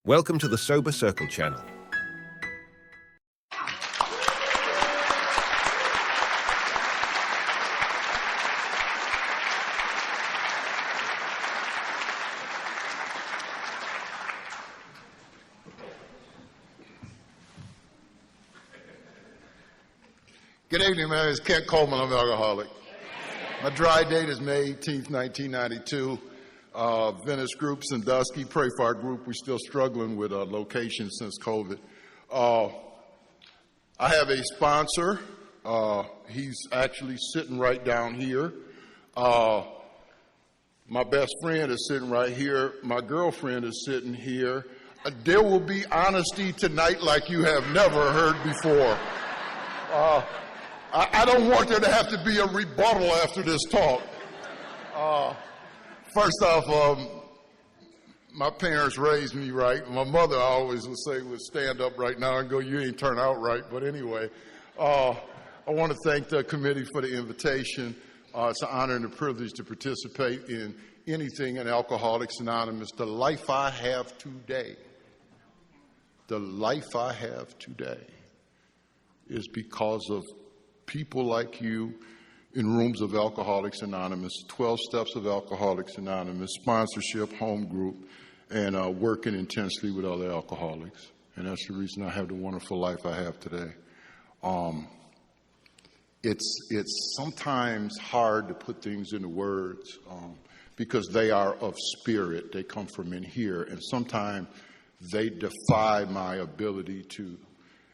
Welcome to the Sober Circle channel. Good evening, my name is Kent Coleman. I'm an alcoholic. My dry date is May 18th, 1992. Venice Group, Sandusky, Pray for Our Group. We're still struggling with location since COVID. I have a sponsor. He's actually sitting right down here. My best friend is sitting right here. My girlfriend is sitting here. There will be honesty tonight like you have never heard before. I don't want there to have to be a rebuttal after this talk. First off, my parents raised me right. My mother, I always would say, would stand up right now and go, "You ain't turned out right." But anyway, I want to thank the committee for the invitation. It's an honor and a privilege to participate in anything in Alcoholics Anonymous. The life I have today is because of people like you in rooms of Alcoholics Anonymous, 12 steps of Alcoholics Anonymous, sponsorship, home group, and working intensely with other alcoholics. And that's the reason I have the wonderful life I have today. It's sometimes hard to put things into words because they are of spirit. They come from in here. And sometimes they defy my ability to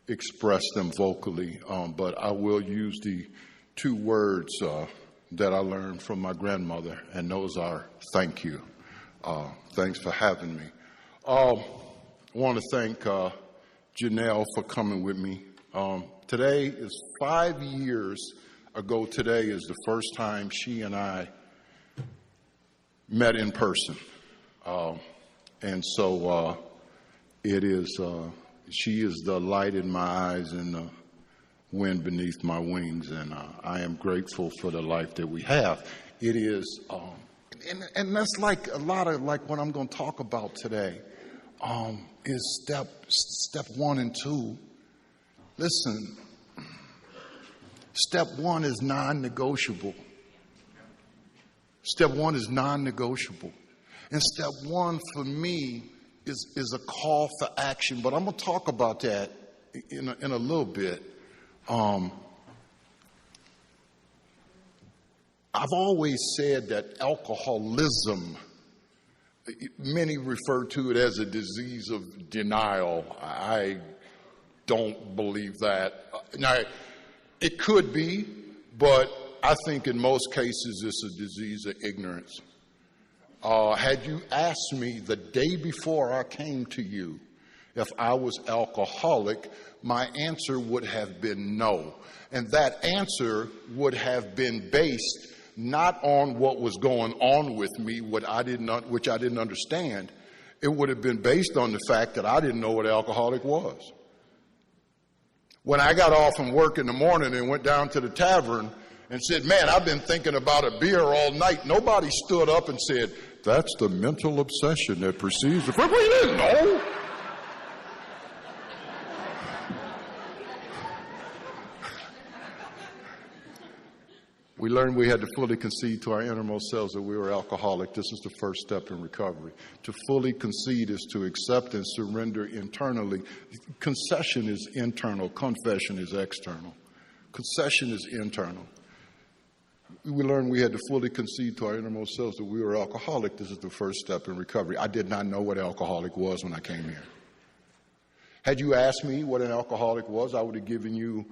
express them vocally, but I will use the two words that I learned from my grandmother, and those are thank you. Thanks for having me. I want to thank Janelle for coming with me. Today is 5 years ago. Today is the first time she and I met in person. And so it is... She is the light in my eyes and the wind beneath my wings, and I am grateful for the life that we have. It is, and that's like a lot of like what I'm going to talk about today is step 1 and 2. Listen, step 1 is non-negotiable. Step 1 is non-negotiable, and step 1 for me is a call for action, but I'm going to talk about that in a little bit. I've always said that alcoholism, many refer to it as a disease of denial. I don't believe that. Now, it could be, but I think in most cases it's a disease of ignorance. Had you asked me the day before I came to you if I was alcoholic, my answer would have been no. And that answer would have been based not on what was going on with me, which I didn't understand. It would have been based on the fact that I didn't know what alcoholic was. When I got off from work in the morning and went down to the tavern and said, "Man, I've been thinking about a beer all night," nobody stood up and said, "That's the mental obsession that precedes the..." We didn't know. We learned we had to fully concede to our innermost selves that we were alcoholic. This is the first step in recovery. To fully concede is to accept and surrender internally. Concession is internal. Confession is external. Concession is internal. We learned we had to fully concede to our innermost selves that we were alcoholic. This is the first step in recovery. I did not know what alcoholic was when I came here. Had you asked me what an alcoholic was, I would have given you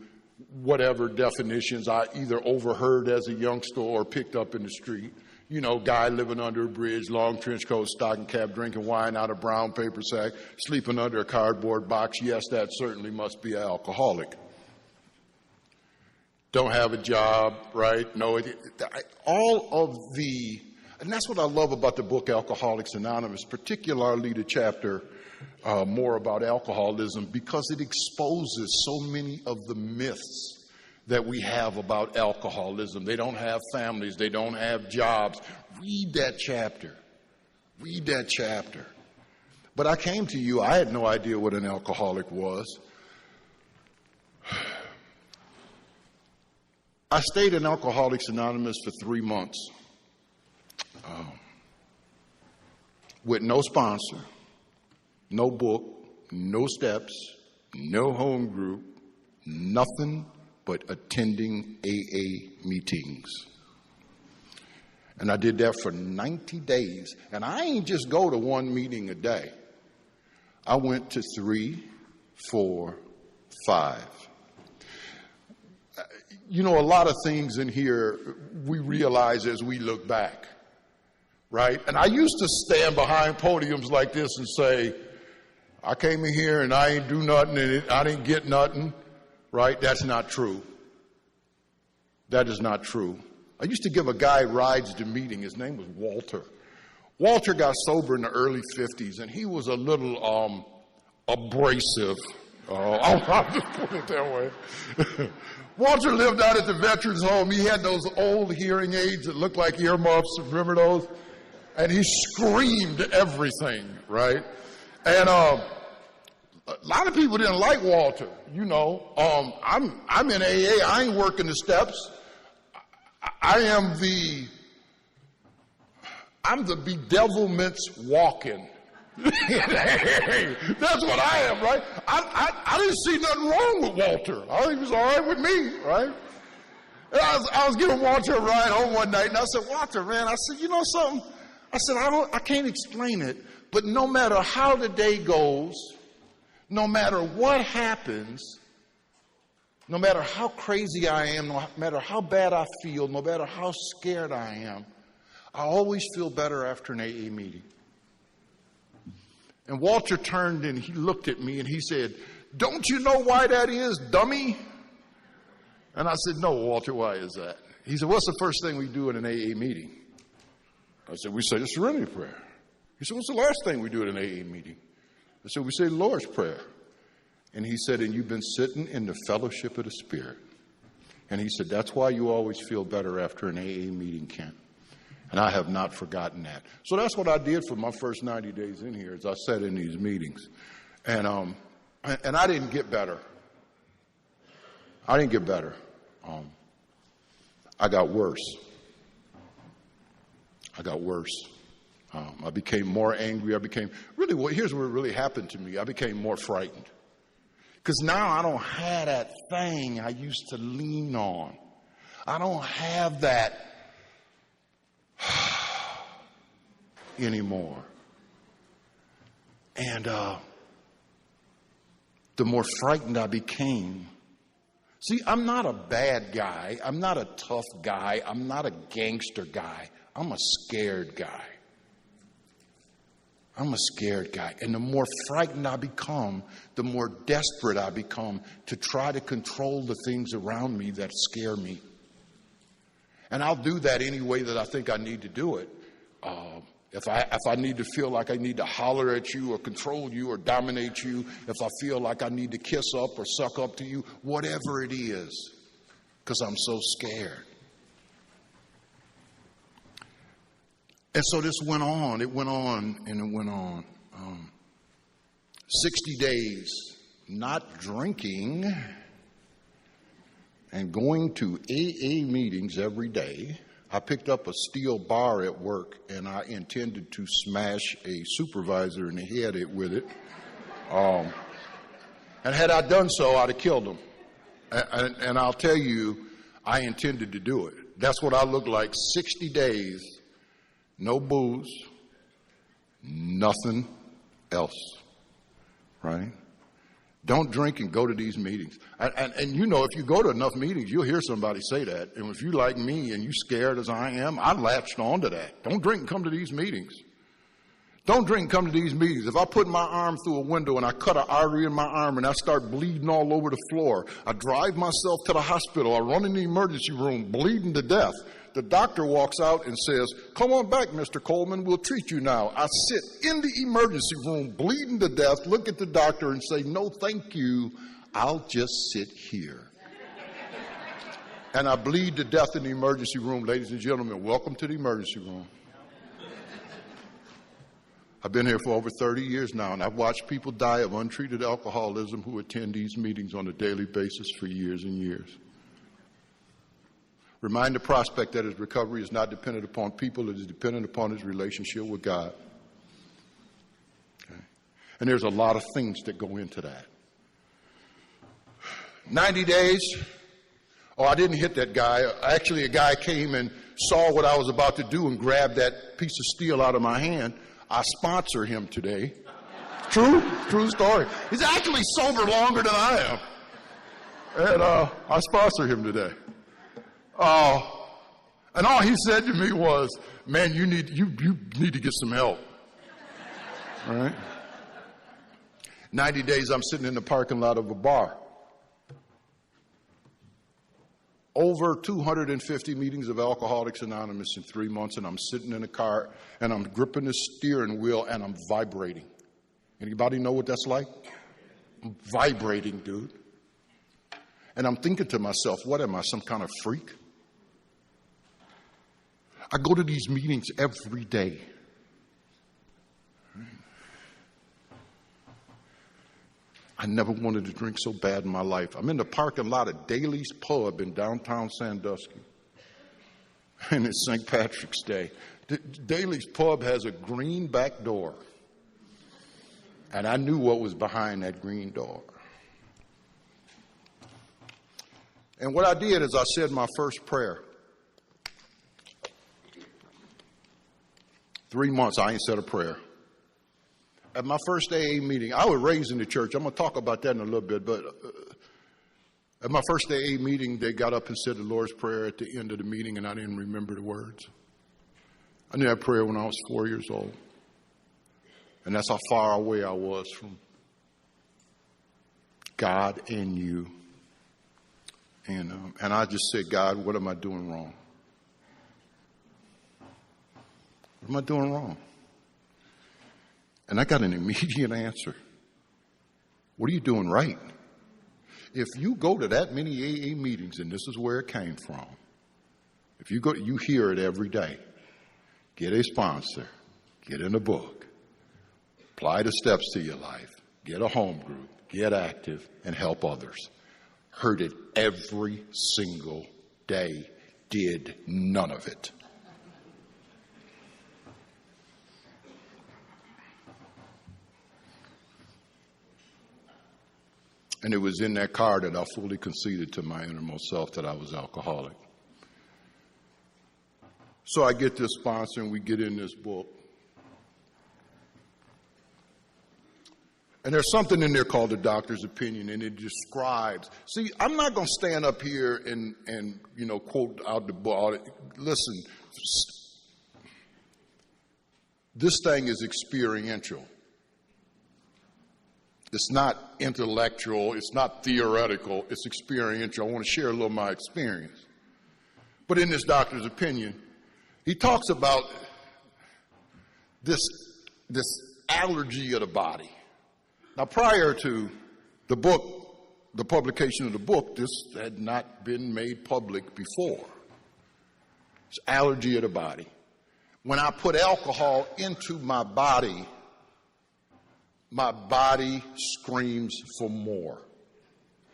whatever definitions I either overheard as a youngster or picked up in the street. You know, guy living under a bridge, long trench coat, stocking cap, drinking wine out of brown paper sack, sleeping under a cardboard box. Yes, that certainly must be an alcoholic. Don't have a job, right? No, all of the, and that's what I love about the book Alcoholics Anonymous, particularly the chapter more about alcoholism, because it exposes so many of the myths that we have about alcoholism. They don't have families. They don't have jobs. Read that chapter. Read that chapter. But I came to you, I had no idea what an alcoholic was. I stayed in Alcoholics Anonymous for 3 months with no sponsor, no book, no steps, no home group, nothing but attending AA meetings. And I did that for 90 days. And I ain't just go to one meeting a day. I went to 3, 4, 5. You know, a lot of things in here we realize as we look back, right? And I used to stand behind podiums like this and say, I came in here and I ain't do nothing and I didn't get nothing, right? That's not true. That is not true. I used to give a guy rides to meeting. His name was Walter. Walter got sober in the early 50s, and he was a little abrasive. I'll just put it that way. Walter lived out at the veterans home. He had those old hearing aids that looked like earmuffs. Remember those? And he screamed everything, right? And a lot of people didn't like Walter. You know, I'm in AA. I ain't working the steps. I'm the bedevilments walking. That's what I am, right? I didn't see nothing wrong with Walter. I think he was all right with me, right? And I was giving Walter a ride home one night, and I said, Walter, man, I said, you know something? I said, I can't explain it, but no matter how the day goes, no matter what happens, no matter how crazy I am, no matter how bad I feel, no matter how scared I am, I always feel better after an AA meeting. And Walter turned and he looked at me and he said, don't you know why that is, dummy? And I said, no, Walter, why is that? He said, what's the first thing we do in an AA meeting? I said, we say the serenity prayer. He said, what's the last thing we do at an AA meeting? I said, we say the Lord's Prayer. And he said, and you've been sitting in the fellowship of the Spirit. And he said, that's why you always feel better after an AA meeting, Kent. And I have not forgotten that. So that's what I did for my first 90 days in here, is I sat in these meetings. And I didn't get better. I didn't get better. I got worse. I became more angry. Here's what really happened to me. I became more frightened. Because now I don't have that thing I used to lean on. I don't have that anymore. And the more frightened I became. See, I'm not a bad guy. I'm not a tough guy. I'm not a gangster guy. I'm a scared guy. I'm a scared guy. And the more frightened I become, the more desperate I become to try to control the things around me that scare me. And I'll do that any way that I think I need to do it. If I need to feel like I need to holler at you or control you or dominate you, if I feel like I need to kiss up or suck up to you, whatever it is, because I'm so scared. And so this went on, and it went on. 60 days not drinking and going to AA meetings every day. I picked up a steel bar at work, and I intended to smash a supervisor in the head with it. And had I done so, I'd have killed him. And I'll tell you, I intended to do it. That's what I looked like 60 days. No booze, nothing else, right? Don't drink and go to these meetings. And you know, if you go to enough meetings, you'll hear somebody say that. And if you like me and you scared as I am, I latched onto that. Don't drink and come to these meetings. Don't drink and come to these meetings. If I put my arm through a window and I cut an artery in my arm and I start bleeding all over the floor, I drive myself to the hospital, I run in the emergency room bleeding to death. The doctor walks out and says, come on back, Mr. Coleman, we'll treat you now. I sit in the emergency room bleeding to death, look at the doctor and say, no, thank you, I'll just sit here. And I bleed to death in the emergency room. Ladies and gentlemen, welcome to the emergency room. I've been here for over 30 years now, and I've watched people die of untreated alcoholism who attend these meetings on a daily basis for years and years. Remind the prospect that his recovery is not dependent upon people, it is dependent upon his relationship with God. Okay. And there's a lot of things that go into that. 90 days. Oh, I didn't hit that guy. Actually, a guy came and saw what I was about to do and grabbed that piece of steel out of my hand. I sponsor him today. True story. He's actually sober longer than I am. And I sponsor him today. And all he said to me was, man, you need to get some help. All right? 90 days I'm sitting in the parking lot of a bar. Over 250 meetings of Alcoholics Anonymous in 3 months, and I'm sitting in a car, and I'm gripping the steering wheel, and I'm vibrating. Anybody know what that's like? I'm vibrating, dude. And I'm thinking to myself, what am I, some kind of freak? I go to these meetings every day. I never wanted to drink so bad in my life. I'm in the parking lot of Daly's Pub in downtown Sandusky. And it's St. Patrick's Day. Daly's Pub has a green back door. And I knew what was behind that green door. And what I did is I said my first prayer. 3 months, I ain't said a prayer. At my first AA meeting, I was raised in the church. I'm going to talk about that in a little bit. But at my first AA meeting, they got up and said the Lord's Prayer at the end of the meeting, and I didn't remember the words. I knew that prayer when I was 4 years old. And that's how far away I was from God and you. And I just said, God, what am I doing wrong? What am I doing wrong? And I got an immediate answer. What are you doing right? If you go to that many AA meetings, and this is where it came from, if you go, you hear it every day. Get a sponsor, get in a book, apply the steps to your life, get a home group, get active, and help others. Heard it every single day, did none of it. And it was in that car that I fully conceded to my innermost self that I was alcoholic. So I get this sponsor and we get in this book. And there's something in there called the doctor's opinion, and it describes. See, I'm not going to stand up here and quote out the book. Listen, this thing is experiential. It's not intellectual. It's not theoretical. It's experiential. I want to share a little of my experience. But in this doctor's opinion, he talks about this allergy of the body. Now, prior to the book, the publication of the book, this had not been made public before. It's allergy of the body. When I put alcohol into my body screams for more,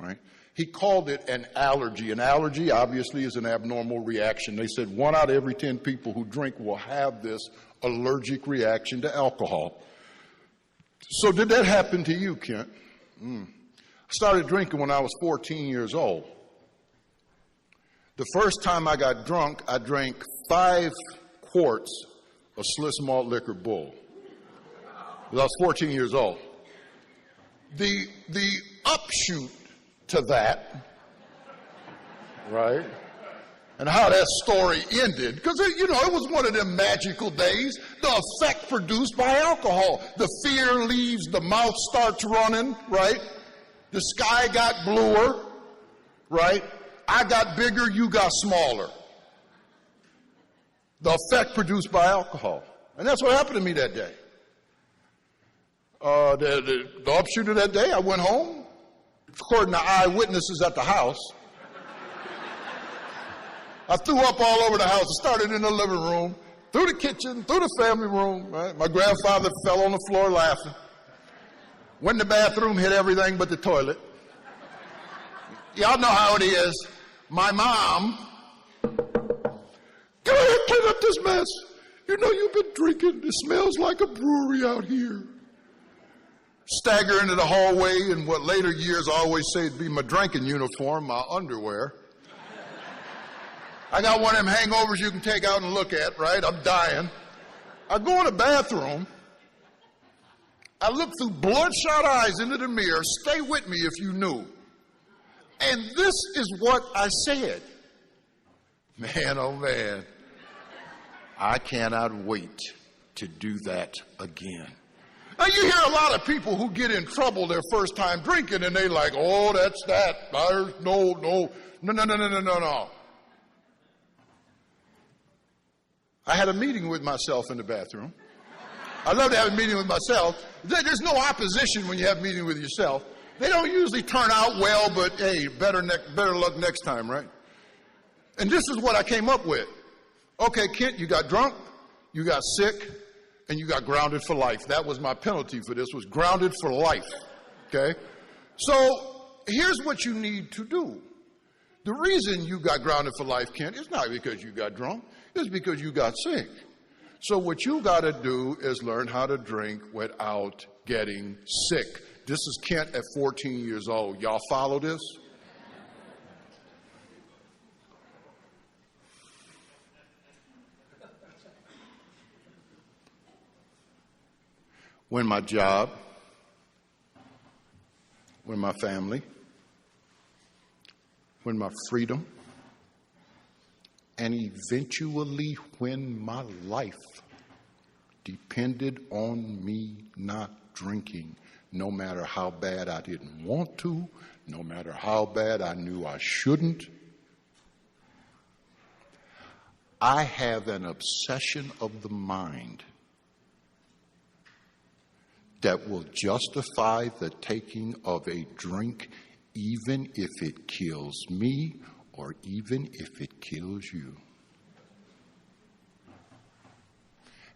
right? He called it an allergy. An allergy, obviously, is an abnormal reaction. They said 1 out of every 10 people who drink will have this allergic reaction to alcohol. So did that happen to you, Kent? I started drinking when I was 14 years old. The first time I got drunk, I drank 5 quarts of Swiss malt liquor Bull. I was 14 years old. The upshoot to that, right, and how that story ended, because, it was one of them magical days, the effect produced by alcohol. The fear leaves, the mouth starts running, right? The sky got bluer, right? I got bigger, you got smaller. The effect produced by alcohol. And that's what happened to me that day. The upshoot of that day, I went home. According to eyewitnesses at the house, I threw up all over the house. It started in the living room, through the kitchen, through the family room. Right? My grandfather fell on the floor laughing. Went in the bathroom, hit everything but the toilet. Y'all know how it is. My mom, go ahead, clean up this mess. You know you've been drinking. It smells like a brewery out here. Stagger into the hallway in what later years I always say would be my drinking uniform, my underwear. I got one of them hangovers you can take out and look at, right? I'm dying. I go in the bathroom. I look through bloodshot eyes into the mirror. Stay with me if you knew. And this is what I said. Man, oh man, I cannot wait to do that again. Now you hear a lot of people who get in trouble their first time drinking and they like, oh, that's that. No. I had a meeting with myself in the bathroom. I love to have a meeting with myself. There's no opposition when you have a meeting with yourself. They don't usually turn out well, but hey, better luck next time, right? And this is what I came up with. Okay, Kent, you got drunk, you got sick, and you got grounded for life. That was my penalty for this, was grounded for life, okay? So here's what you need to do. The reason you got grounded for life, Kent, is not because you got drunk, it's because you got sick. So what you got to do is learn how to drink without getting sick. This is Kent at 14 years old. Y'all follow this? When my job, when my family, when my freedom, and eventually when my life depended on me not drinking, no matter how bad I didn't want to, no matter how bad I knew I shouldn't. I have an obsession of the mind that will justify the taking of a drink even if it kills me or even if it kills you.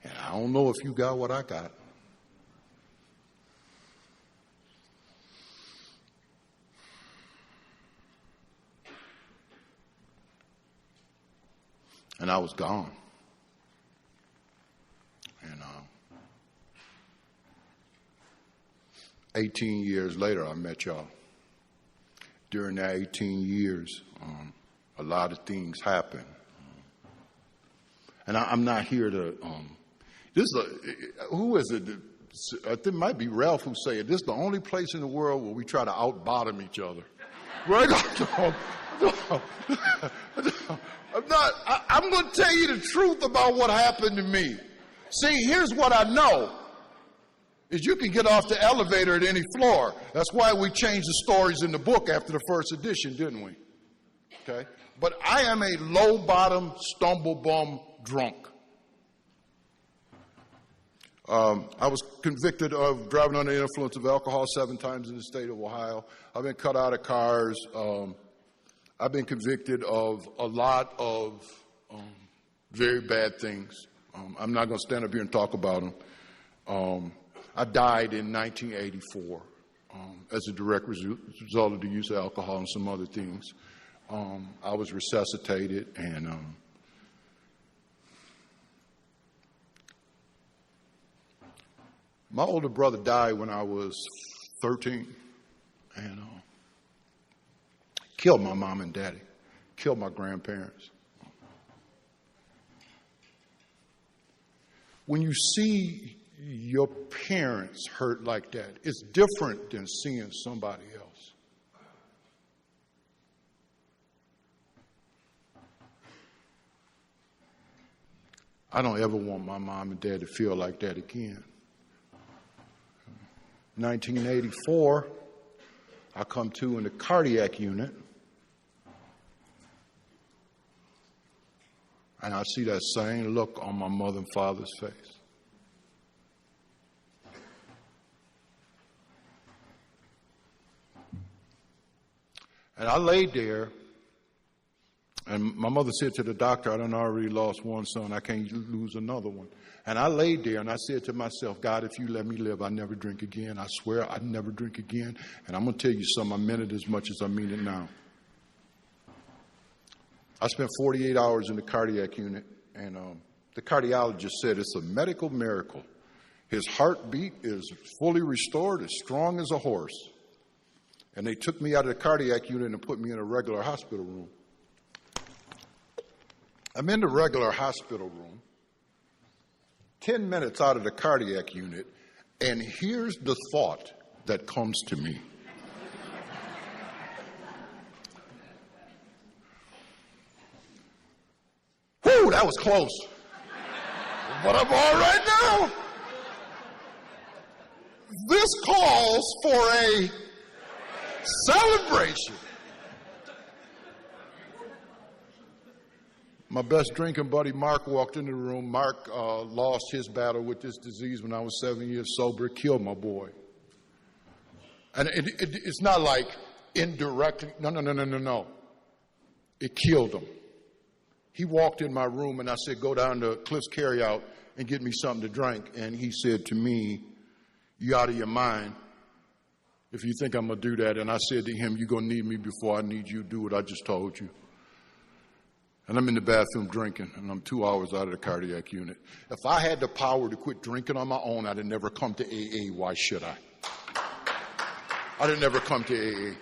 And I don't know if you got what I got. And I was gone. And 18 years later, I met y'all. During that 18 years, a lot of things happened. And I'm not here to, who is it? I think it might be Ralph who said, this is the only place in the world where we try to out-bottom each other. Right? I'm going to tell you the truth about what happened to me. See, here's what I know. Is you can get off the elevator at any floor. That's why we changed the stories in the book after the first edition, didn't we? Okay? But I am a low-bottom, stumble-bum drunk. I was convicted of driving under the influence of alcohol 7 times in the state of Ohio. I've been cut out of cars. I've been convicted of a lot of very bad things. I'm not going to stand up here and talk about them. I died in 1984 as a direct result of the use of alcohol and some other things. I was resuscitated, and my older brother died when I was 13, and killed my mom and daddy, killed my grandparents. When you see your parents hurt like that, it's different than seeing somebody else. I don't ever want my mom and dad to feel like that again. 1984, I come to in the cardiac unit, and I see that same look on my mother and father's face. And I laid there, And my mother said to the doctor, I done already lost one son. I can't lose another one. And I laid there and I said to myself, God, if you let me live, I never drink again. I swear I never drink again. And I'm going to tell you something. I meant it as much as I mean it now. I spent 48 hours in the cardiac unit, and the cardiologist said it's a medical miracle. His heartbeat is fully restored, as strong as a horse. And they took me out of the cardiac unit and put me in a regular hospital room. I'm in the regular hospital room, 10 minutes out of the cardiac unit, and here's the thought that comes to me. Whew, that was close. But I'm all right now. This calls for a celebration. My best drinking buddy, Mark, walked into the room. Mark lost his battle with this disease when I was 7 years sober. It killed my boy. And it's not like indirectly. No. It killed him. He walked in my room, and I said, go down to Cliff's Carryout and get me something to drink. And he said to me, you out of your mind if you think I'm going to do that. And I said to him, you're going to need me before I need you. Do what I just told you. And I'm in the bathroom drinking, and I'm 2 hours out of the cardiac unit. If I had the power to quit drinking on my own, I'd have never come to AA. Why should I? I'd have never come to AA.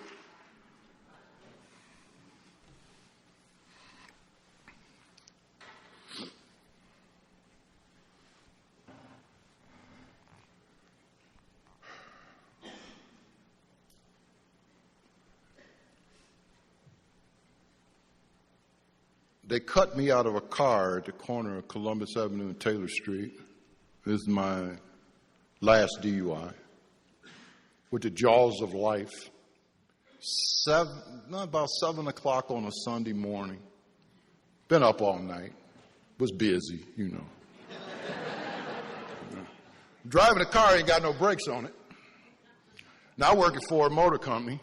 They cut me out of a car at the corner of Columbus Avenue and Taylor Street. This is my last DUI. With the jaws of life. About 7 o'clock on a Sunday morning. Been up all night. Was busy, you know. Driving the car ain't got no brakes on it. Now I work at Ford Motor Company.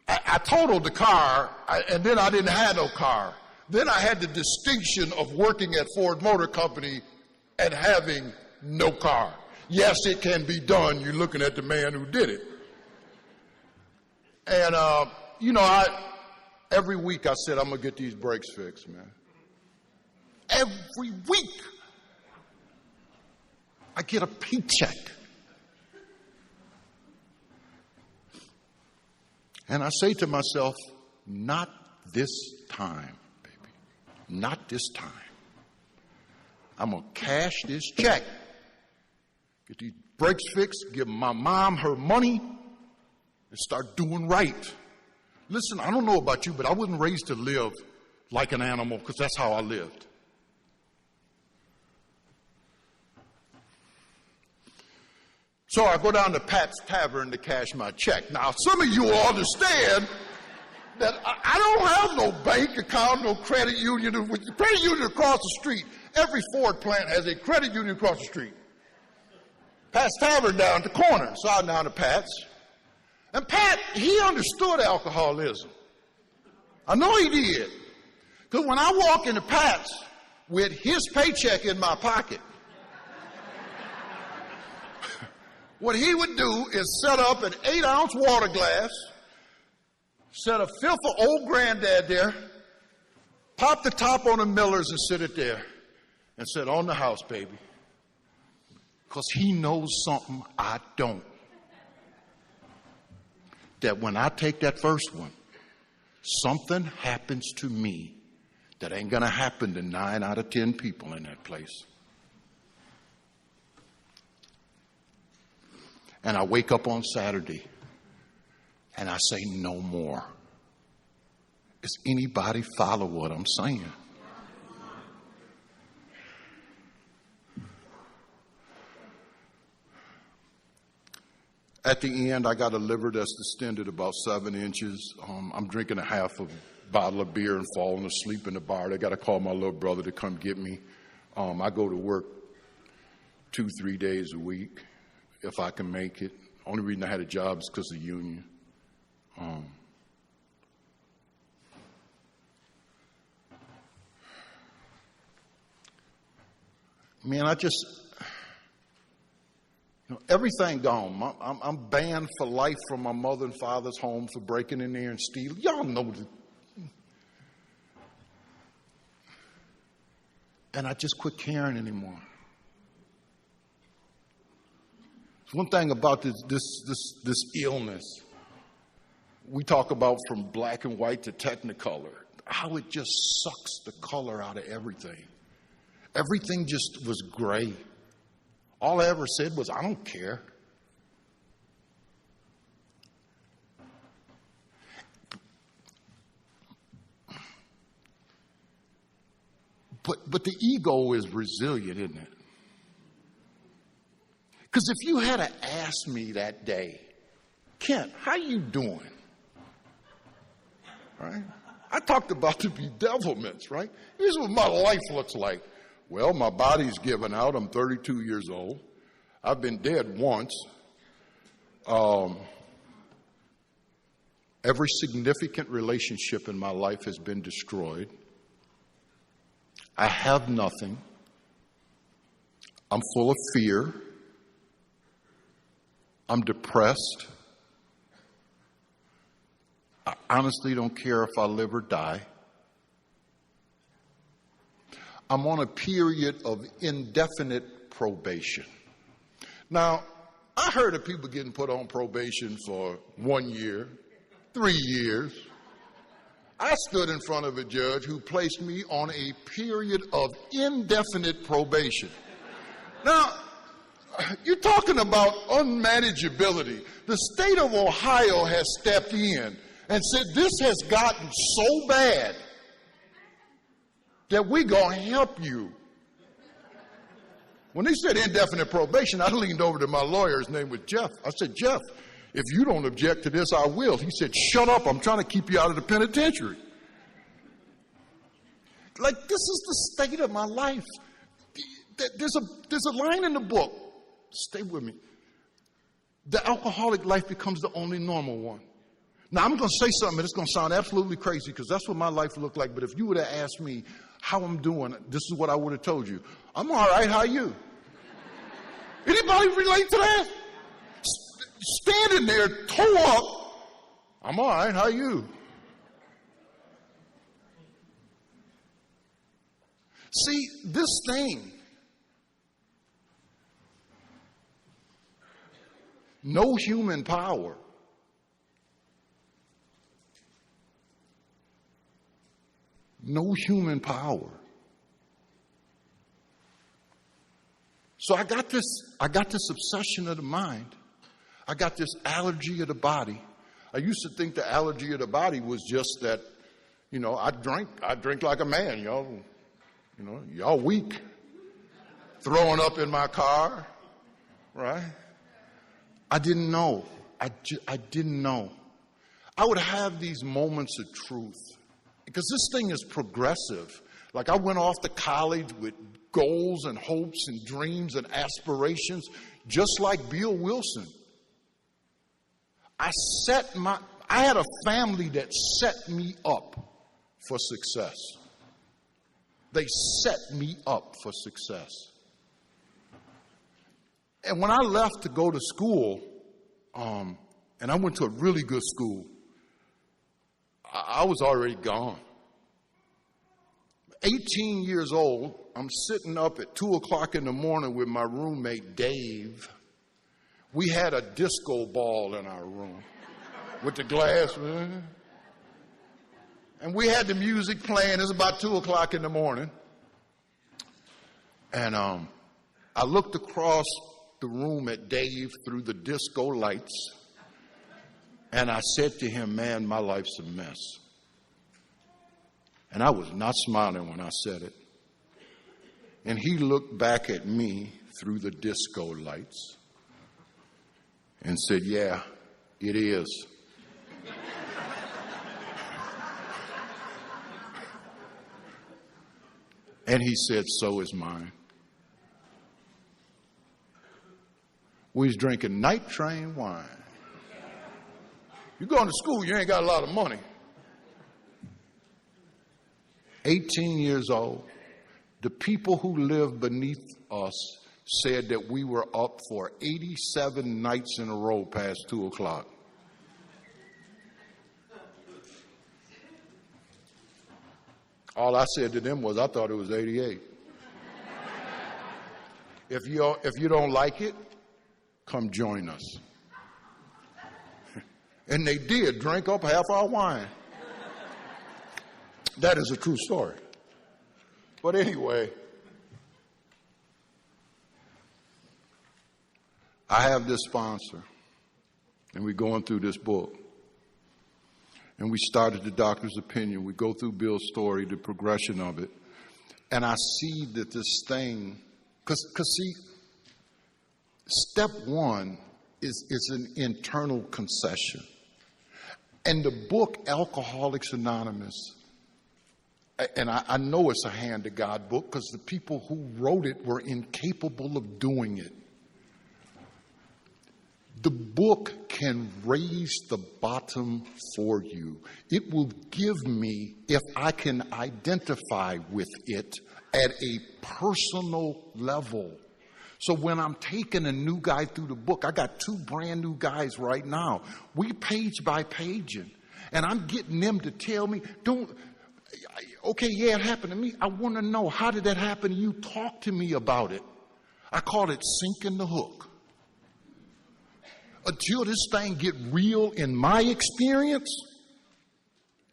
I totaled the car, and then I didn't have no car. Then I had the distinction of working at Ford Motor Company and having no car. Yes, it can be done. You're looking at the man who did it. And, every week I said, I'm going to get these brakes fixed, man. Every week. I get a paycheck. And I say to myself, not this time, baby. Not this time. I'm going to cash this check. Get these brakes fixed, give my mom her money, and start doing right. Listen, I don't know about you, but I wasn't raised to live like an animal because that's how I lived. So I go down to Pat's Tavern to cash my check. Now, some of you will understand that I don't have no bank account, no credit union. With the credit union across the street, every Ford plant has a credit union across the street. Pat's Tavern down at the corner. So I'm down to Pat's. And Pat, he understood alcoholism. I know he did. Because when I walk into Pat's with his paycheck in my pocket, what he would do is set up an 8-ounce water glass, set a fifth of old granddad there, pop the top on the Millers and sit it there, and said, on the house, baby. Because he knows something I don't. That when I take that first one, something happens to me that ain't going to happen to 9 out of 10 people in that place. And I wake up on Saturday and I say, no more. Does anybody follow what I'm saying? At the end, I got a liver that's distended about 7 inches. I'm drinking a half a bottle of beer and falling asleep in the bar. They got to call my little brother to come get me. I go to work 2-3 days a week if I can make it. Only reason I had a job is because of the union. Man, everything gone. I'm banned for life from my mother and father's home for breaking in there and stealing. Y'all know that. And I just quit caring anymore. One thing about this illness, we talk about from black and white to technicolor, how it just sucks the color out of everything. Everything just was gray. All I ever said was, I don't care. But the ego is resilient, isn't it? Because if you had asked me that day, Kent, how you doing? Right? I talked about the bedevilments, right? Here's what my life looks like. Well, my body's given out. I'm 32 years old. I've been dead once. Every significant relationship in my life has been destroyed. I have nothing. I'm full of fear. I'm depressed. I honestly don't care if I live or die. I'm on a period of indefinite probation. Now, I heard of people getting put on probation for 1 year, 3 years. I stood in front of a judge who placed me on a period of indefinite probation. Now, you're talking about unmanageability. The state of Ohio has stepped in and said this has gotten so bad that we're going to help you. When they said indefinite probation, I leaned over to my lawyer. His name was Jeff. I said, Jeff, if you don't object to this, I will. He said, shut up. I'm trying to keep you out of the penitentiary. Like, this is the state of my life. There's a line in the book. Stay with me. The alcoholic life becomes the only normal one. Now, I'm going to say something that's going to sound absolutely crazy because that's what my life looked like. But if you would have asked me how I'm doing, this is what I would have told you. I'm all right. How are you? Anybody relate to that? Standing there, toe up. I'm all right. How are you? See, this thing, no human power, no human power. So I got this obsession of the mind. I got this allergy of the body. I used to think the allergy of the body was just that, I drink like a man, y'all weak. Throwing up in my car, right? I didn't know. I didn't know. I would have these moments of truth because this thing is progressive. Like I went off to college with goals and hopes and dreams and aspirations, just like Bill Wilson. I had a family that set me up for success. They set me up for success. And when I left to go to school, and I went to a really good school, I was already gone. 18 years old, I'm sitting up at 2 o'clock in the morning with my roommate, Dave. We had a disco ball in our room with the glass. And we had the music playing. It was about 2 o'clock in the morning. And I looked across the room at Dave through the disco lights. And I said to him, man, my life's a mess. And I was not smiling when I said it. And he looked back at me through the disco lights and said, yeah, it is. And he said, so is mine. We was drinking night train wine. You're going to school, you ain't got a lot of money. 18 years old. The people who lived beneath us said that we were up for 87 nights in a row past 2 o'clock. All I said to them was, I thought it was 88. If you don't like it, come join us. And they did, drank up half our wine. That is a true story. But anyway, I have this sponsor, and we're going through this book. And we started the doctor's opinion. We go through Bill's story, the progression of it. And I see that this thing, because see, step one is an internal concession. And the book, Alcoholics Anonymous, and I know it's a hand to God book because the people who wrote it were incapable of doing it. The book can raise the bottom for you. It will give me, if I can identify with it at a personal level. So when I'm taking a new guy through the book, I got 2 brand new guys right now. We page by paging. And I'm getting them to tell me, okay, yeah, it happened to me. I want to know, how did that happen to you? Talk to me about it. I call it sinking the hook. Until this thing get real in my experience,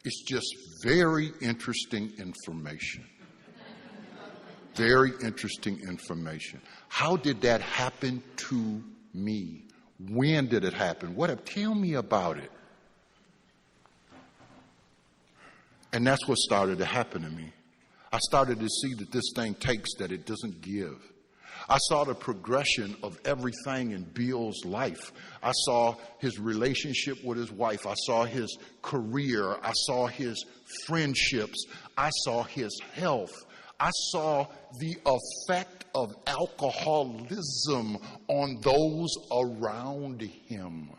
it's just very interesting information. Very interesting information. How did that happen to me? When did it happen? Tell me about it. And that's what started to happen to me. I started to see that this thing takes, that it doesn't give. I saw the progression of everything in Bill's life. I saw his relationship with his wife. I saw his career. I saw his friendships. I saw his health. I saw the effect of alcoholism on those around him.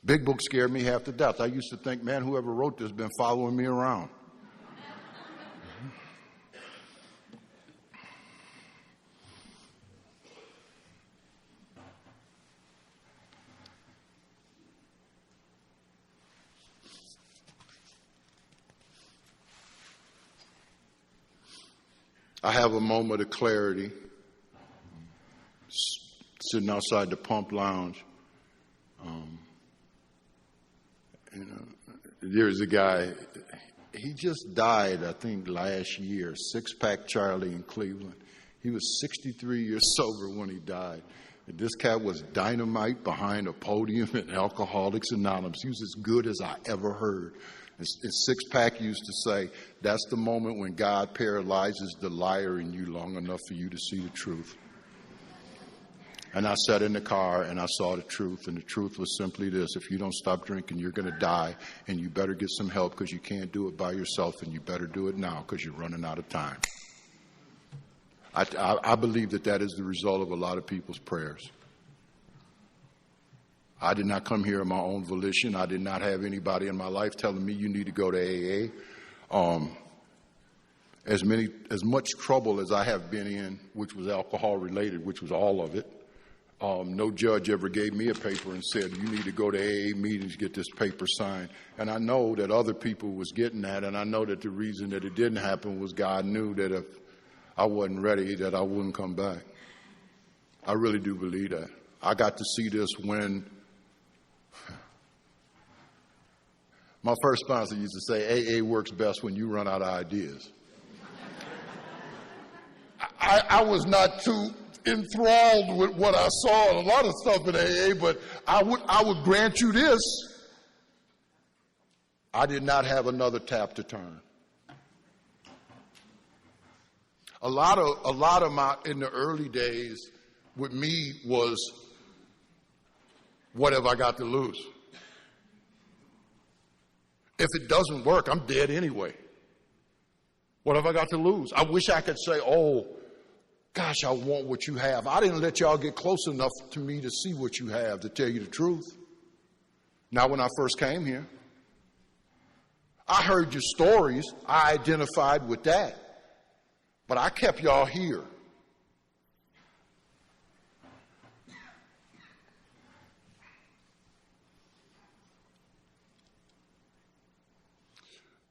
Big book scared me half to death. I used to think, man, whoever wrote this has been following me around. I have a moment of clarity sitting outside the Pump Lounge. There's a guy, he just died, I think, last year, Six-Pack Charlie in Cleveland. He was 63 years sober when he died. And this cat was dynamite behind a podium at Alcoholics Anonymous. He was as good as I ever heard. And Six-Pack used to say, that's the moment when God paralyzes the liar in you long enough for you to see the truth. And I sat in the car and I saw the truth, and the truth was simply this: if you don't stop drinking, you're going to die, and you better get some help because you can't do it by yourself, and you better do it now because you're running out of time. I believe that is the result of a lot of people's prayers. I did not come here on my own volition. I did not have anybody in my life telling me you need to go to AA. As much trouble as I have been in, which was alcohol related, which was all of it, no judge ever gave me a paper and said, you need to go to AA meetings, get this paper signed. And I know that other people was getting that, and I know that the reason that it didn't happen was God knew that if I wasn't ready, that I wouldn't come back. I really do believe that. I got to see this when my first sponsor used to say, AA works best when you run out of ideas. I was not too enthralled with what I saw and a lot of stuff in AA, but I would grant you this. I did not have another tap to turn. A lot of my, in the early days with me was, what have I got to lose? If it doesn't work, I'm dead anyway. What have I got to lose? I wish I could say, oh, Gosh, I want what you have. I didn't let y'all get close enough to me to see what you have, to tell you the truth. Not when I first came here. I heard your stories. I identified with that. But I kept y'all here.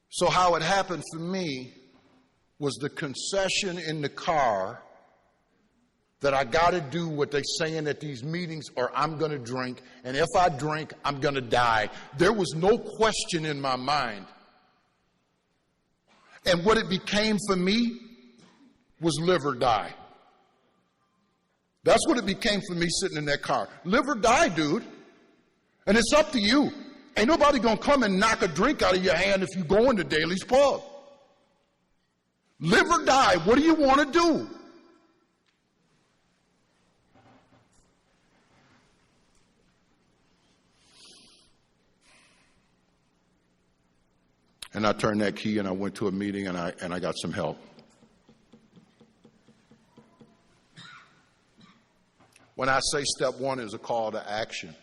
So how it happened for me was the concession in the car that I got to do what they're saying at these meetings or I'm going to drink, and if I drink, I'm going to die. There was no question in my mind. And what it became for me was live or die. That's what it became for me sitting in that car. Live or die, dude. And it's up to you. Ain't nobody going to come and knock a drink out of your hand if you go into Daly's Pub. Live or die. What do you want to do? And I turned that key and I went to a meeting and I got some help. When I say step one is a call to action,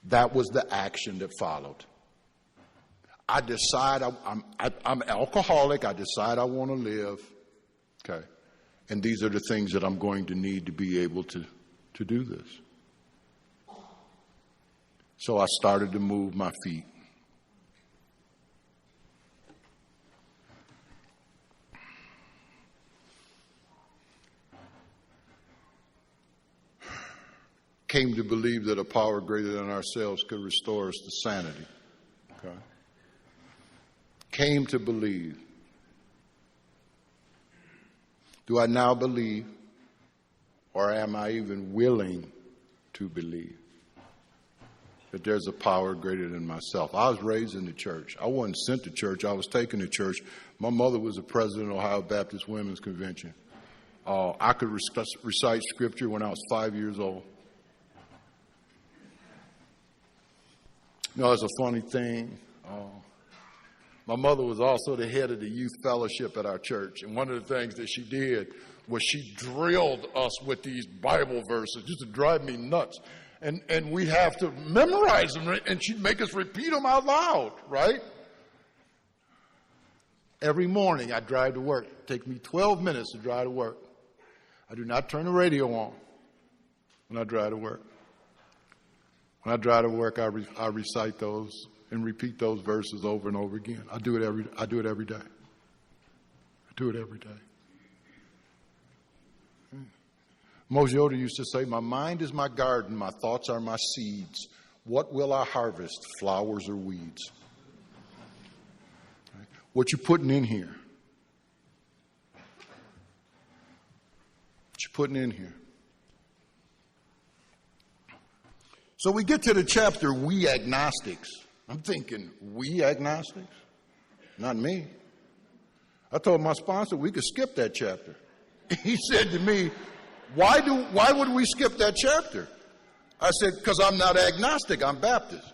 that was the action that followed. I decide I'm alcoholic. I decide I want to live. Okay. And these are the things that I'm going to need to be able to do this. So I started to move my feet. Came to believe that a power greater than ourselves could restore us to sanity. Okay. Came to believe. Do I now believe, or am I even willing to believe that there's a power greater than myself? I was raised in the church. I wasn't sent to church. I was taken to church. My mother was the president of Ohio Baptist Women's Convention. I could recite scripture when I was 5 years old. You know, it's a funny thing. My mother was also the head of the youth fellowship at our church. And one of the things that she did was she drilled us with these Bible verses just to drive me nuts. And we'd have to memorize them, and she'd make us repeat them out loud, right? Every morning I'd drive to work. It'd take me 12 minutes to drive to work. I do not turn the radio on when I drive to work. When I drive to work, I recite those and repeat those verses over and over again. I do it every day. I do it every day. Moses Yoder used to say, "My mind is my garden, my thoughts are my seeds. What will I harvest, flowers or weeds?" What you putting in here? What you putting in here? So we get to the chapter, we agnostics. I'm thinking, we agnostics? Not me. I told my sponsor we could skip that chapter. He said to me, why would we skip that chapter? I said, because I'm not agnostic, I'm Baptist.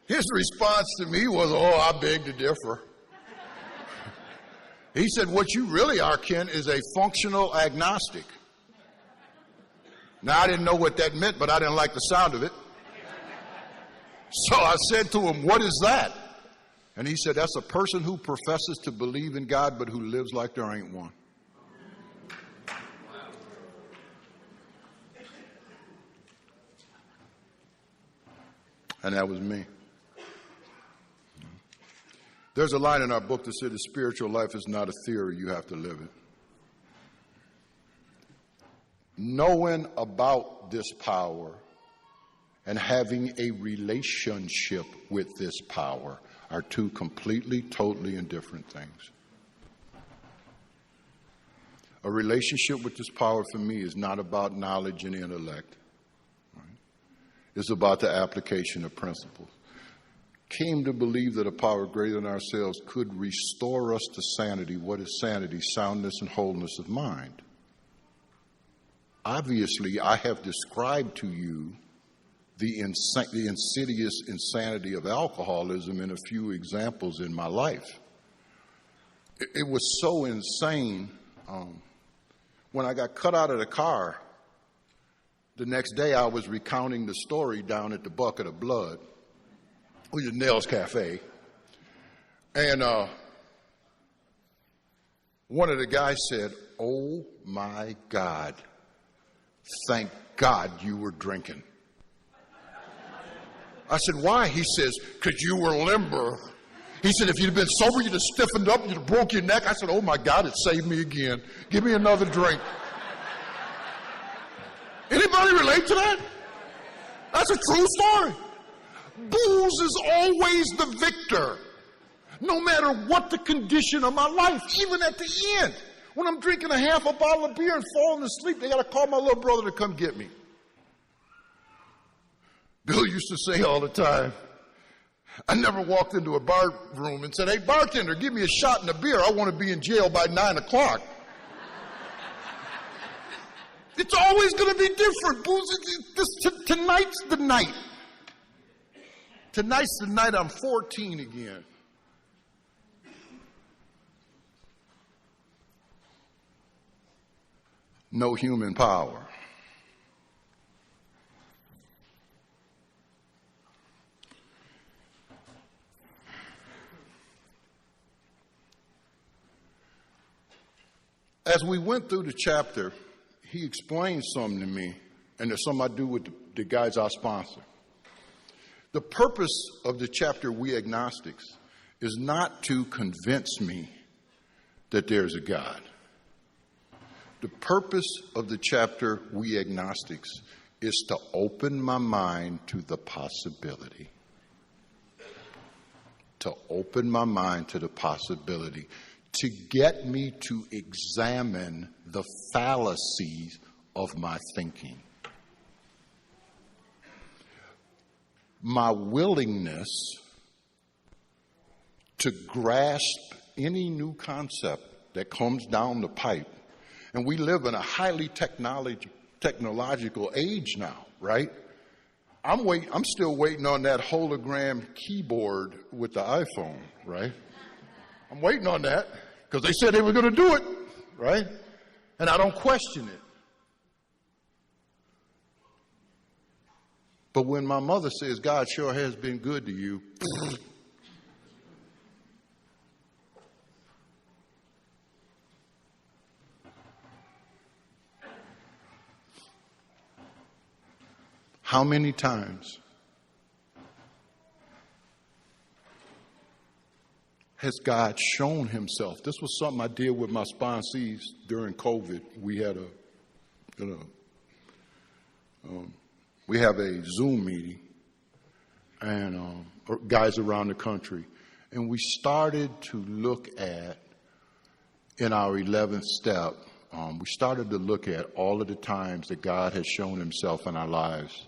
His response to me was, I beg to differ. He said, what you really are, Ken, is a functional agnostic. Now, I didn't know what that meant, but I didn't like the sound of it. So I said to him, what is that? And he said, that's a person who professes to believe in God, but who lives like there ain't one. And that was me. There's a line in our book that said the spiritual life is not a theory, you have to live it. Knowing about this power and having a relationship with this power are two completely, totally different things. A relationship with this power for me is not about knowledge and intellect. Right? It's about the application of principles. Came to believe that a power greater than ourselves could restore us to sanity. What is sanity? Soundness and wholeness of mind. Obviously, I have described to you the insidious insanity of alcoholism in a few examples in my life. It was so insane. When I got cut out of the car, the next day I was recounting the story down at the Bucket of Blood, which is Nell's Cafe. And one of the guys said, "Oh my God, thank God you were drinking." I said, "Why?" He says, "Because you were limber." He said, "If you'd have been sober, you'd have stiffened up, you'd have broke your neck." I said, "Oh my God, it saved me again. Give me another drink." Anybody relate to that? That's a true story. Booze is always the victor, no matter what the condition of my life, even at the end. When I'm drinking a half a bottle of beer and falling asleep, they got to call my little brother to come get me. Bill used to say all the time, I never walked into a bar room and said, "Hey, bartender, give me a shot and a beer. I want to be in jail by 9 o'clock. It's always going to be different. Booze, tonight's the night. Tonight's the night I'm 14 again. No human power. As we went through the chapter, he explained something to me, and there's something I do with the guys I sponsor. The purpose of the chapter, We Agnostics, is not to convince me that there's a God. The purpose of the chapter, We Agnostics, is to open my mind to the possibility. To open my mind to the possibility. To get me to examine the fallacies of my thinking. My willingness to grasp any new concept that comes down the pipe. And we live in a highly technological age now, right? I'm still waiting on that hologram keyboard with the iPhone, right? I'm waiting on that because they said they were going to do it, right? And I don't question it. But when my mother says, God sure has been good to you, how many times has God shown himself? This was something I did with my sponsees during COVID. We had we have a Zoom meeting, and guys around the country, and we started to look at, in our 11th step, we started to look at all of the times that God has shown himself in our lives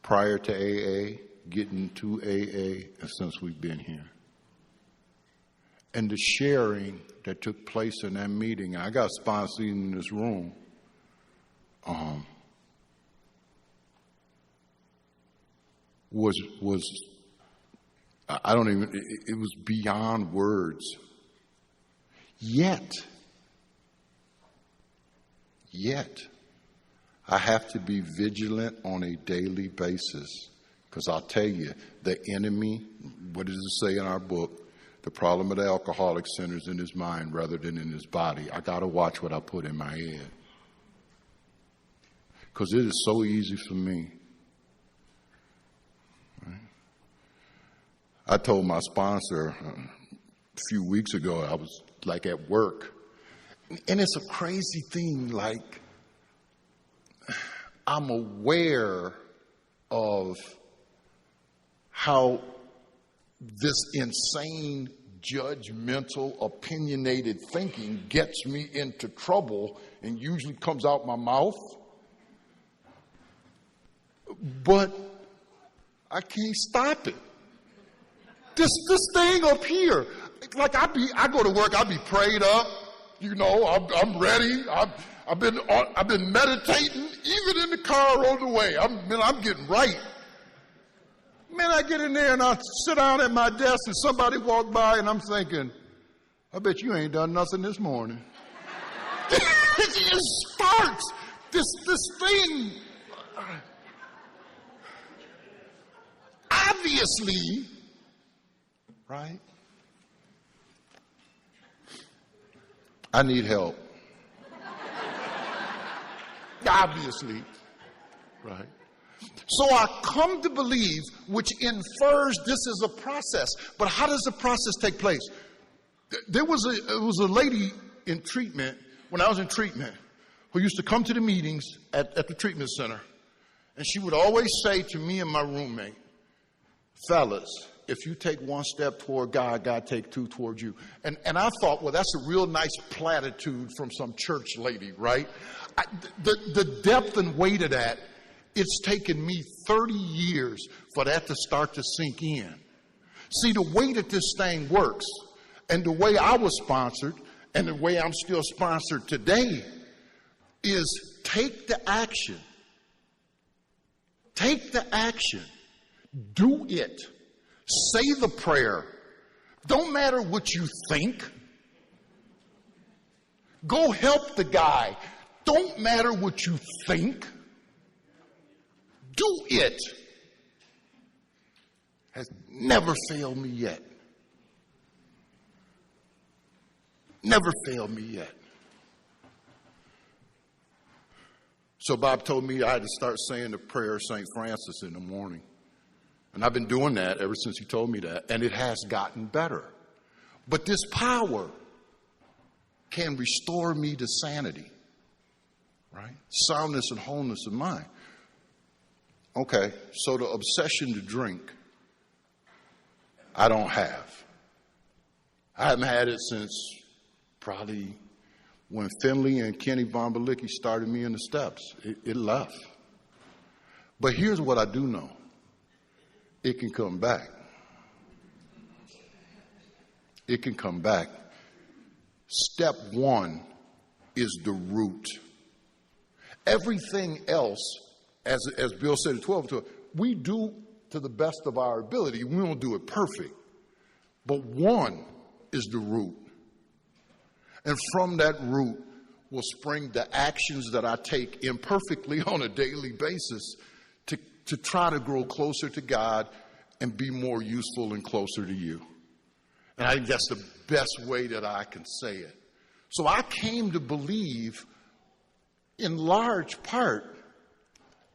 prior to AA, getting to AA, and since we've been here. And the sharing that took place in that meeting, I got sponsored in this room. It was beyond words. Yet, I have to be vigilant on a daily basis, because I'll tell you, the enemy, what does it say in our book? The problem of the alcoholic centers in his mind rather than in his body. I got to watch what I put in my head, because it is so easy for me. Right? I told my sponsor a few weeks ago, I was like at work, and it's a crazy thing, like I'm aware of how this insane, judgmental, opinionated thinking gets me into trouble and usually comes out my mouth. But I can't stop it. This thing up here, like I go to work, I be prayed up, you know, I'm ready. I've been meditating, even in the car on the way. I'm getting right. Man, I get in there and I sit down at my desk and somebody walk by and I'm thinking, I bet you ain't done nothing this morning. It just starts this thing. Obviously, right? I need help. Obviously, right? So I come to believe, which infers this is a process. But how does the process take place? It was a lady in treatment, when I was in treatment, who used to come to the meetings at the treatment center. And she would always say to me and my roommate, fellas, if you take one step toward God, God take two toward you. And I thought, well, that's a real nice platitude from some church lady, right? The depth and weight of that, it's taken me 30 years for that to start to sink in. See, the way that this thing works, and the way I was sponsored, and the way I'm still sponsored today, is take the action. Take the action. Do it. Say the prayer. Don't matter what you think. Go help the guy. Don't matter what you think. Do it. Has never failed me yet. Never failed me yet. So Bob told me I had to start saying the prayer of St. Francis in the morning. And I've been doing that ever since he told me that. And it has gotten better. But this power can restore me to sanity, right? Soundness and wholeness of mind. Okay, so the obsession to drink, I don't have. I haven't had it since probably when Finley and Kenny Von Balicki started me in the steps. It left. But here's what I do know. It can come back. It can come back. Step one is the root. Everything else, as Bill said at 12, we do to the best of our ability. We don't do it perfect. But one is the root. And from that root will spring the actions that I take imperfectly on a daily basis to try to grow closer to God and be more useful and closer to you. And I think that's the best way that I can say it. So I came to believe in large part,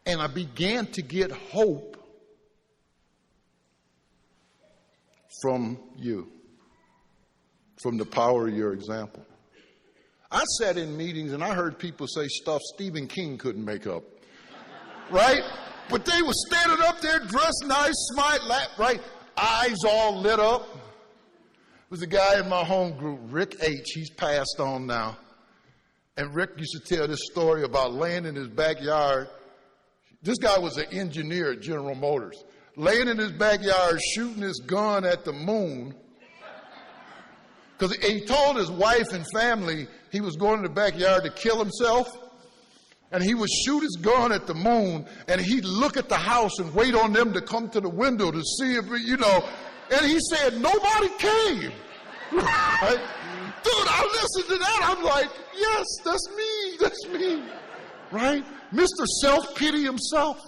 and I began to get hope from you, from the power of your example. I sat in meetings and I heard people say stuff Stephen King couldn't make up, right? But they were standing up there dressed nice, smart, right? Eyes all lit up. There was a guy in my home group, Rick H. He's passed on now. And Rick used to tell this story about laying in his backyard. This guy was an engineer at General Motors. Laying in his backyard shooting his gun at the moon. Because he told his wife and family he was going to the backyard to kill himself. And he would shoot his gun at the moon, and he'd look at the house and wait on them to come to the window to see if, and he said, nobody came. Right? Dude, I listened to that. I'm like, yes, that's me. Right? Mr. Self-Pity himself.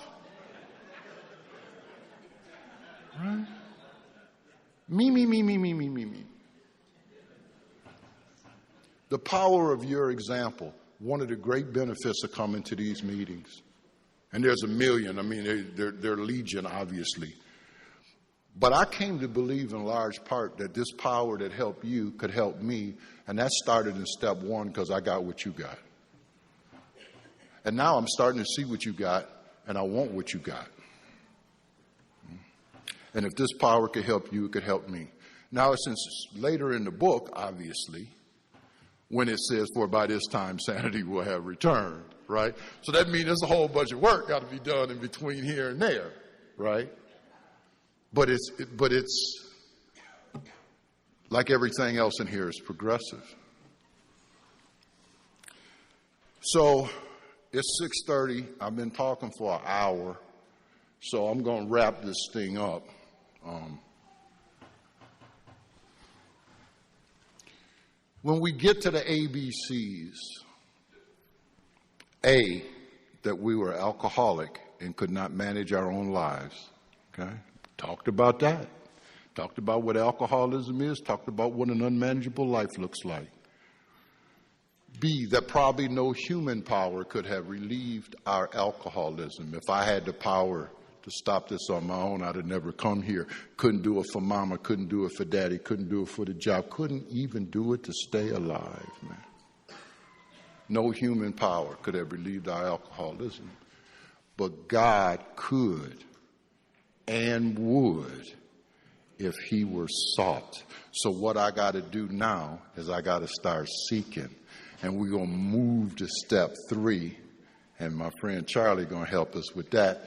Right? Me. The power of your example. One of the great benefits of coming to these meetings, and there's a million, they're legion, obviously. But I came to believe in large part that this power that helped you could help me, and that started in step one because I got what you got. And now I'm starting to see what you got, and I want what you got. And if this power could help you, it could help me. Now, since later in the book, obviously, when it says, for by this time sanity will have returned, right? So that means there's a whole bunch of work got to be done in between here and there, right? But it's like everything else in here is progressive. So it's 6:30. I've been talking for an hour. So I'm going to wrap this thing up. When we get to the ABCs, A, that we were alcoholic and could not manage our own lives. Okay? Talked about that. Talked about what alcoholism is. Talked about what an unmanageable life looks like. B, that probably no human power could have relieved our alcoholism. If I had the power to stop this on my own, I'd have never come here. Couldn't do it for mama, couldn't do it for daddy, couldn't do it for the job, couldn't even do it to stay alive, man. No human power could have relieved our alcoholism. But God could and would if he were sought. So what I got to do now is I got to start seeking. And we're going to move to step 3. And my friend Charlie going to help us with that.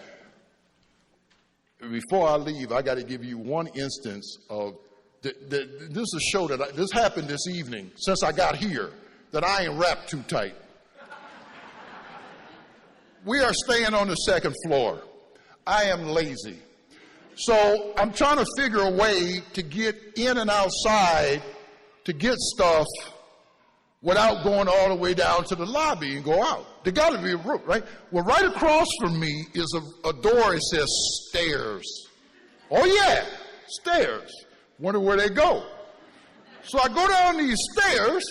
Before I leave, I got to give you one instance of, this is a show that, this happened this evening since I got here, that I ain't wrapped too tight. We are staying on the 2nd floor. I am lazy. So I'm trying to figure a way to get in and outside to get stuff without going all the way down to the lobby and go out. There got to be a room, right? Well, right across from me is a door that says stairs. Oh, yeah, stairs. Wonder where they go. So I go down these stairs,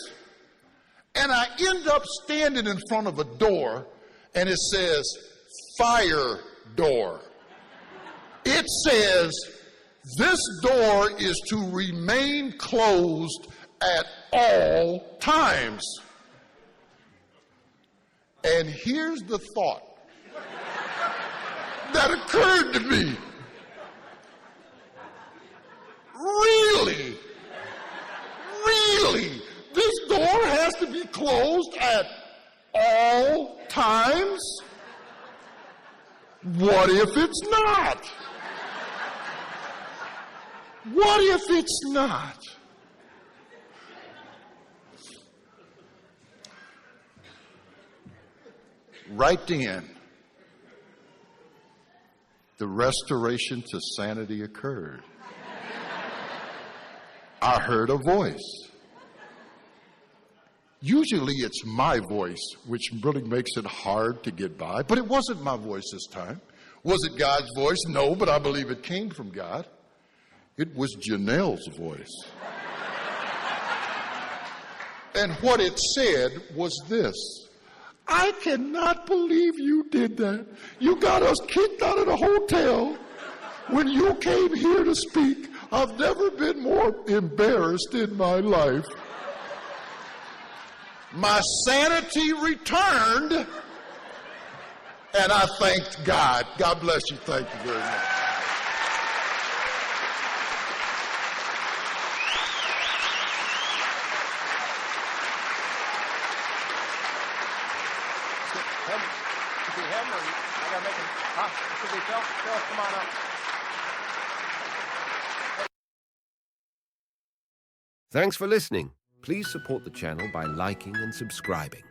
and I end up standing in front of a door, and it says, fire door. It says, this door is to remain closed at all times. And here's the thought that occurred to me. Really? Really? This door has to be closed at all times? What if it's not? What if it's not? Right then, the restoration to sanity occurred. I heard a voice. Usually it's my voice, which really makes it hard to get by, but it wasn't my voice this time. Was it God's voice? No, but I believe it came from God. It was Janelle's voice. And what it said was this: I cannot believe you did that. You got us kicked out of the hotel when you came here to speak. I've never been more embarrassed in my life. My sanity returned, and I thanked God. God bless you. Thank you very much. Come on up. Thanks for listening. Please support the channel by liking and subscribing.